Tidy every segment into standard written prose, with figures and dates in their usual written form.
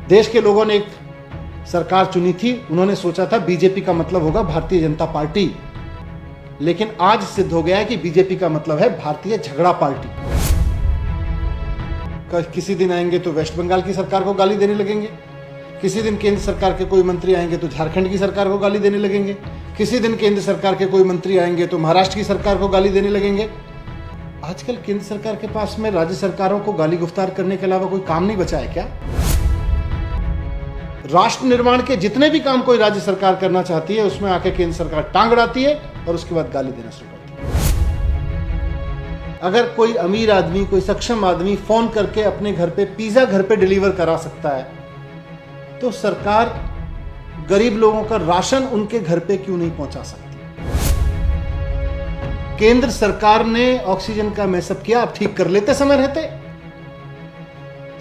देश के लोगों ने एक सरकार चुनी थी, उन्होंने सोचा था बीजेपी का मतलब होगा भारतीय जनता पार्टी, लेकिन आज सिद्ध हो गया है कि बीजेपी का मतलब है भारतीय झगड़ा पार्टी। किसी दिन आएंगे तो वेस्ट बंगाल की सरकार को गाली देने लगेंगे, किसी दिन केंद्र सरकार के कोई मंत्री आएंगे तो झारखंड की सरकार को गाली देने लगेंगे, किसी दिन केंद्र सरकार के कोई मंत्री आएंगे तो महाराष्ट्र की सरकार को गाली देने लगेंगे। आजकल केंद्र सरकार के पास में राज्य सरकारों को गाली गुफ्तार करने के अलावा कोई काम नहीं बचा है क्या? राष्ट्र निर्माण के जितने भी काम कोई राज्य सरकार करना चाहती है उसमें आके केंद्र सरकार टांग अड़ाती है और उसके बाद गाली देना शुरू करती है। अगर कोई अमीर आदमी, कोई सक्षम आदमी फोन करके अपने घर पे पिज्जा घर पे डिलीवर करा सकता है तो सरकार गरीब लोगों का राशन उनके घर पे क्यों नहीं पहुंचा सकती? केंद्र सरकार ने ऑक्सीजन का मैसअप किया, आप ठीक कर लेते समय रहते।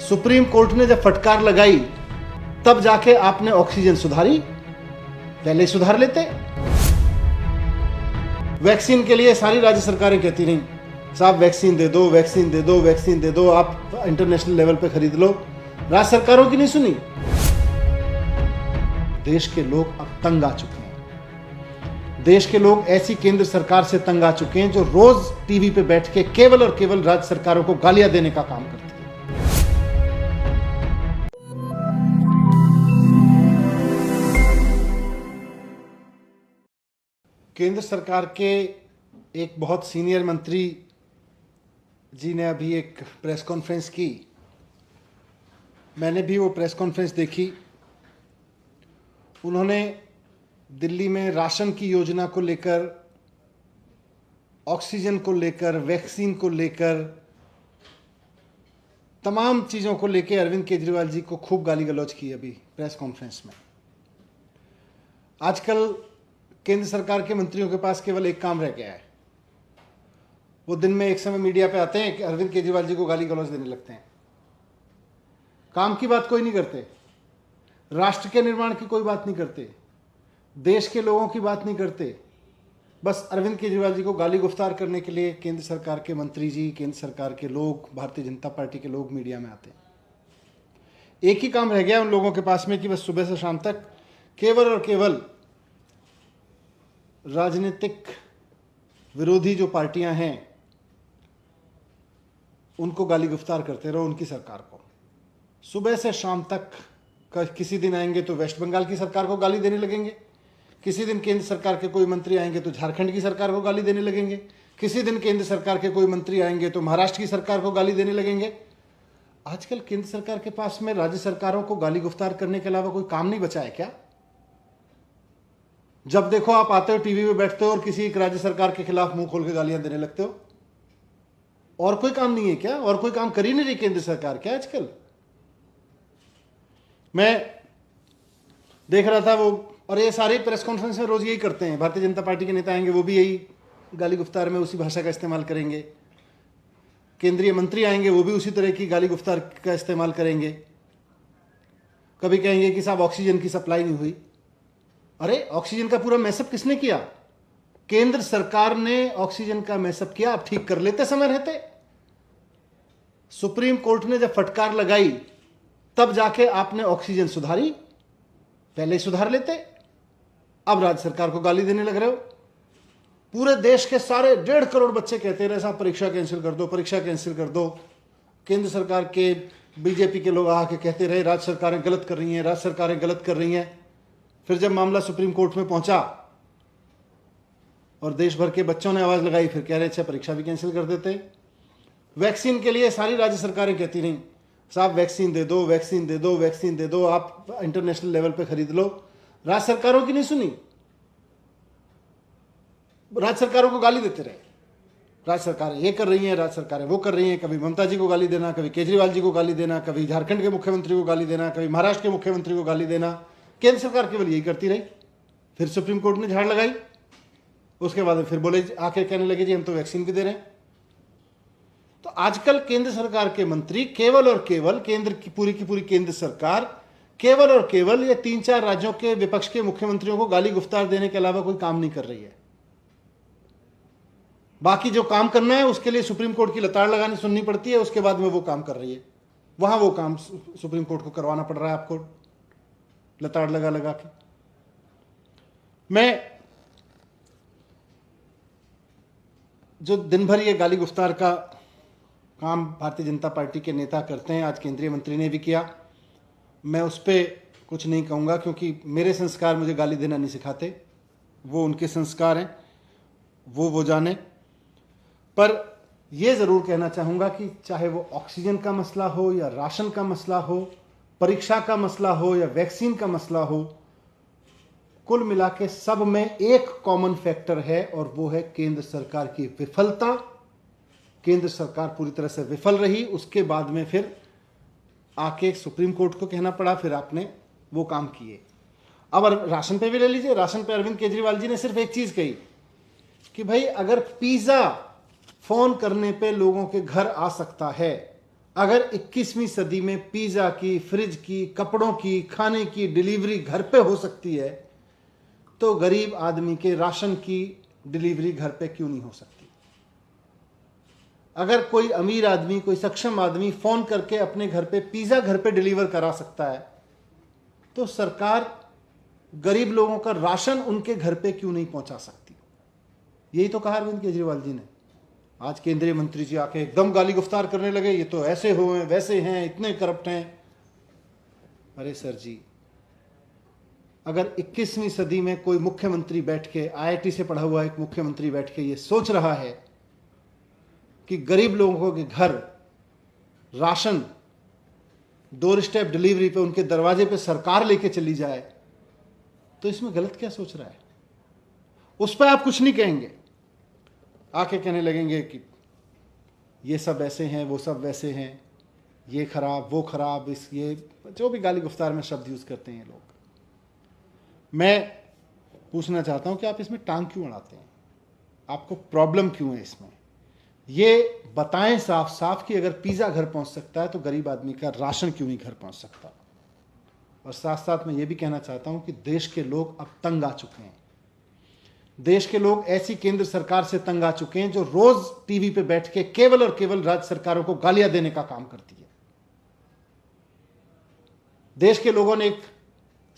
सुप्रीम कोर्ट ने जब फटकार लगाई तब जाके आपने ऑक्सीजन सुधारी, पहले ही सुधार लेते। वैक्सीन के लिए सारी राज्य सरकारें कहती रहीं साहब वैक्सीन दे दो, वैक्सीन दे दो, वैक्सीन दे दो, आप इंटरनेशनल लेवल पे खरीद लो। राज्य सरकारों की नहीं सुनी। देश के लोग अब तंग आ चुके हैं। देश के लोग ऐसी केंद्र सरकार से तंग आ चुके हैं जो रोज टीवी पे बैठ के केवल और केवल राज्य सरकारों को गालियां देने का काम करती है। केंद्र सरकार के एक बहुत सीनियर मंत्री जी ने अभी एक प्रेस कॉन्फ्रेंस की। मैंने भी वो प्रेस कॉन्फ्रेंस देखी। उन्होंने दिल्ली में राशन की योजना को लेकर, ऑक्सीजन को लेकर, वैक्सीन को लेकर, तमाम चीज़ों को लेकर अरविंद केजरीवाल जी को खूब गाली गलौज की अभी प्रेस कॉन्फ्रेंस में। आजकल केंद्र सरकार के मंत्रियों के पास केवल एक काम रह गया है, वो दिन में एक समय मीडिया पे आते हैं कि अरविंद केजरीवाल जी को गाली गलौज देने लगते हैं। काम की बात कोई नहीं करते, राष्ट्र के निर्माण की कोई बात नहीं करते, देश के लोगों की बात नहीं करते। बस अरविंद केजरीवाल जी को गाली गुफ्तार करने के लिए केंद्र सरकार के मंत्री जी, केंद्र सरकार के लोग, भारतीय जनता पार्टी के लोग मीडिया में आते हैं। एक ही काम रह गया उन लोगों के पास में कि बस सुबह से शाम तक केवल और केवल राजनीतिक विरोधी जो पार्टियां हैं उनको गाली गुफ्तार करते रहो, उनकी सरकार को। सुबह से शाम तक किसी दिन आएंगे तो वेस्ट बंगाल की सरकार को गाली देने लगेंगे, किसी दिन केंद्र सरकार के कोई मंत्री आएंगे तो झारखंड की सरकार को गाली देने लगेंगे, किसी दिन केंद्र सरकार के कोई मंत्री आएंगे तो महाराष्ट्र की सरकार को गाली देने लगेंगे। आजकल केंद्र सरकार के पास में राज्य सरकारों को गाली गुफ्तार करने के अलावा कोई काम नहीं बचा है क्या? जब देखो आप आते हो टीवी पे बैठते हो और किसी एक राज्य सरकार के खिलाफ मुंह खोल के गालियां देने लगते हो। और कोई काम नहीं है क्या? और कोई काम कर ही नहीं रही केंद्र सरकार क्या आजकल? मैं देख रहा था वो, और ये सारी प्रेस कॉन्फ्रेंस में रोज यही करते हैं। भारतीय जनता पार्टी के नेता आएंगे वो भी यही गाली गुफ्तार में उसी भाषा का इस्तेमाल करेंगे, केंद्रीय मंत्री आएंगे वो भी उसी तरह की गाली गुफ्तार का इस्तेमाल करेंगे। कभी कहेंगे कि साहब ऑक्सीजन की सप्लाई नहीं हुई। अरे ऑक्सीजन का पूरा मैसअप किसने किया? केंद्र सरकार ने ऑक्सीजन का मैसअप किया, आप ठीक कर लेते समय रहते। सुप्रीम कोर्ट ने जब फटकार लगाई तब जाके आपने ऑक्सीजन सुधारी, पहले ही सुधार लेते। अब राज्य सरकार को गाली देने लग रहे हो। पूरे देश के सारे 1.5 करोड़ बच्चे कहते रहे साहब परीक्षा कैंसिल कर दो, परीक्षा कैंसिल कर दो। केंद्र सरकार के बीजेपी के लोग आके कहते रहे राज्य सरकारें गलत कर रही हैं, राज्य सरकारें गलत कर रही हैं। फिर जब मामला सुप्रीम कोर्ट में पहुंचा और देश भर के बच्चों ने आवाज लगाई, फिर कह रहे अच्छा परीक्षा भी कैंसिल कर देते। वैक्सीन के लिए सारी राज्य सरकारें कहती रहीं साहब वैक्सीन दे दो, वैक्सीन दे दो, वैक्सीन दे दो, आप इंटरनेशनल लेवल पे खरीद लो। राज्य सरकारों की नहीं सुनी। राज्य सरकारों को गाली देते रहे, राज्य सरकारें ये कर रही हैं, राज्य सरकारें वो कर रही हैं। कभी ममता जी को गाली देना, कभी केजरीवाल जी को गाली देना, कभी झारखंड के मुख्यमंत्री को गाली देना, कभी महाराष्ट्र के मुख्यमंत्री को गाली देना। केंद्र सरकार केवल यही करती रही। फिर सुप्रीम कोर्ट ने झाड़ लगाई, उसके बाद फिर बोले आके कहने लगे जी हम तो वैक्सीन भी दे रहे हैं। तो आजकल केंद्र सरकार के मंत्री केवल और केवल, केंद्र की पूरी केंद्र सरकार केवल और केवल ये 3-4 राज्यों के विपक्ष के मुख्यमंत्रियों को गाली गुफ्तार देने के अलावा कोई काम नहीं कर रही है। बाकी जो काम करना है उसके लिए सुप्रीम कोर्ट की लताड़ लगानी सुननी पड़ती है, उसके बाद में वो काम कर रही है। वहां वो काम सुप्रीम कोर्ट को करवाना पड़ रहा है आपको लताड़ लगा लगा के। मैं जो दिन भर ये गाली गुफ्तार का काम भारतीय जनता पार्टी के नेता करते हैं, आज केंद्रीय मंत्री ने भी किया, मैं उस पर कुछ नहीं कहूँगा क्योंकि मेरे संस्कार मुझे गाली देना नहीं सिखाते, वो उनके संस्कार हैं, वो जाने। पर यह ज़रूर कहना चाहूँगा कि चाहे वो ऑक्सीजन का मसला हो या राशन का मसला हो, परीक्षा का मसला हो या वैक्सीन का मसला हो, कुल मिला के सब में एक कॉमन फैक्टर है और वो है केंद्र सरकार की विफलता। केंद्र सरकार पूरी तरह से विफल रही, उसके बाद में फिर आके सुप्रीम कोर्ट को कहना पड़ा, फिर आपने वो काम किए। अब राशन पे भी ले लीजिए, राशन पे अरविंद केजरीवाल जी ने सिर्फ एक चीज कही कि भाई अगर पिज्जा फोन करने पे लोगों के घर आ सकता है, अगर 21वीं सदी में पिज्जा की, फ्रिज की, कपड़ों की, खाने की डिलीवरी घर पे हो सकती है, तो गरीब आदमी के राशन की डिलीवरी घर पे क्यों नहीं हो सकती? अगर कोई अमीर आदमी, कोई सक्षम आदमी फोन करके अपने घर पे पिज्जा घर पे डिलीवर करा सकता है, तो सरकार गरीब लोगों का राशन उनके घर पे क्यों नहीं पहुंचा सकती? यही तो कहा अरविंद केजरीवाल जी ने। आज केंद्रीय मंत्री जी आके एकदम गाली गुफ्तार करने लगे, ये तो ऐसे हुए, वैसे हैं, इतने करप्ट हैं। अरे सर जी, अगर 21वीं सदी में कोई मुख्यमंत्री बैठ के, IIT से पढ़ा हुआ एक मुख्यमंत्री बैठ के ये सोच रहा है कि गरीब लोगों के घर राशन डोर स्टेप डिलीवरी पे, उनके दरवाजे पे सरकार लेके चली जाए, तो इसमें गलत क्या सोच रहा है? उस पर आप कुछ नहीं कहेंगे, आके कहने लगेंगे कि ये सब ऐसे हैं, वो सब वैसे हैं, ये खराब, वो खराब, इस ये जो भी गाली गुफ्तार में शब्द यूज करते हैं लोग। मैं पूछना चाहता हूं कि आप इसमें टांग क्यों अड़ाते हैं? आपको प्रॉब्लम क्यों है इसमें? ये बताएं साफ साफ कि अगर पिज्जा घर पहुंच सकता है तो गरीब आदमी का राशन क्यों नहीं घर पहुंच सकता? और साथ साथ मैं ये भी कहना चाहता हूं कि देश के लोग अब तंग आ चुके हैं। देश के लोग ऐसी केंद्र सरकार से तंग आ चुके हैं जो रोज टीवी पे बैठ के केवल और केवल राज्य सरकारों को गालियां देने का काम करती है। देश के लोगों ने एक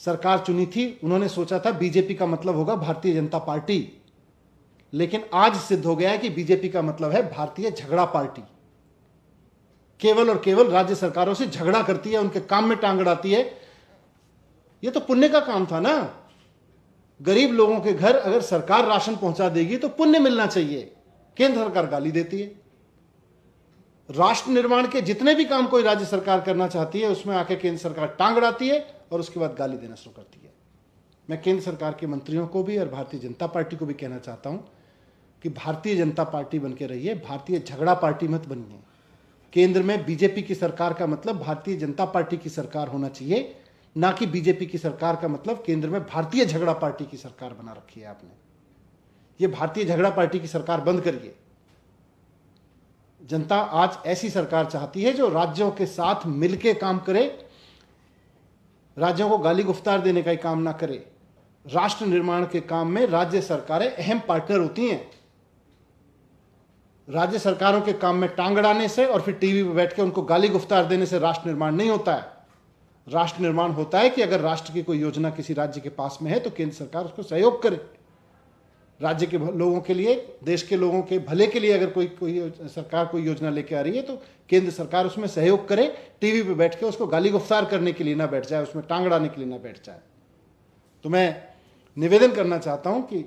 सरकार चुनी थी, उन्होंने सोचा था बीजेपी का मतलब होगा भारतीय जनता पार्टी, लेकिन आज सिद्ध हो गया है कि बीजेपी का मतलब है भारतीय झगड़ा पार्टी। केवल और केवल राज्य सरकारों से झगड़ा करती है, उनके काम में टांग अड़ाती है। यह तो पुण्य का काम था ना। गरीब लोगों के घर अगर सरकार राशन पहुंचा देगी तो पुण्य मिलना चाहिए। केंद्र सरकार गाली देती है। राष्ट्र निर्माण के जितने भी काम कोई राज्य सरकार करना चाहती है उसमें आके केंद्र सरकार टांग अड़ाती है और उसके बाद गाली देना शुरू करती है। मैं केंद्र सरकार के मंत्रियों को भी और भारतीय जनता पार्टी को भी कहना चाहता हूं कि भारतीय जनता पार्टी बन के रहिए, भारतीय झगड़ा पार्टी मत बनिए। केंद्र में बीजेपी की सरकार का मतलब भारतीय जनता पार्टी की सरकार होना चाहिए, ना कि बीजेपी की सरकार का मतलब केंद्र में भारतीय झगड़ा पार्टी की सरकार बना रखी है आपने। ये भारतीय झगड़ा पार्टी की सरकार बंद करिए। जनता आज ऐसी सरकार चाहती है जो राज्यों के साथ मिलकर काम करे, राज्यों को गाली गुफ्तार देने का ही काम ना करे। राष्ट्र निर्माण के काम में राज्य सरकारें अहम पार्टनर होती हैं। राज्य सरकारों के काम में टांग अड़ाने से और फिर टीवी पर बैठ के उनको गाली गुफ्तार देने से राष्ट्र निर्माण नहीं होता है। राष्ट्र निर्माण होता है कि अगर राष्ट्र की कोई योजना किसी राज्य के पास में है तो केंद्र सरकार उसको सहयोग करे। राज्य के लोगों के लिए, देश के लोगों के भले के लिए अगर कोई सरकार कोई योजना लेके आ रही है तो केंद्र सरकार उसमें सहयोग करे। टीवी पे बैठ के उसको गाली गुफ्तार करने के लिए ना बैठ जाए, उसमें टांग अड़ाने के लिए ना बैठ जाए। तो मैं निवेदन करना चाहता हूं कि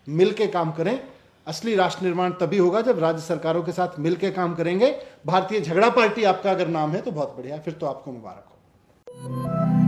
मिल के काम करें। असली राष्ट्र निर्माण तभी होगा जब राज्य सरकारों के साथ मिल के काम करेंगे। भारतीय झगड़ा पार्टी आपका अगर नाम है तो बहुत बढ़िया, फिर तो आपको मुबारक हो।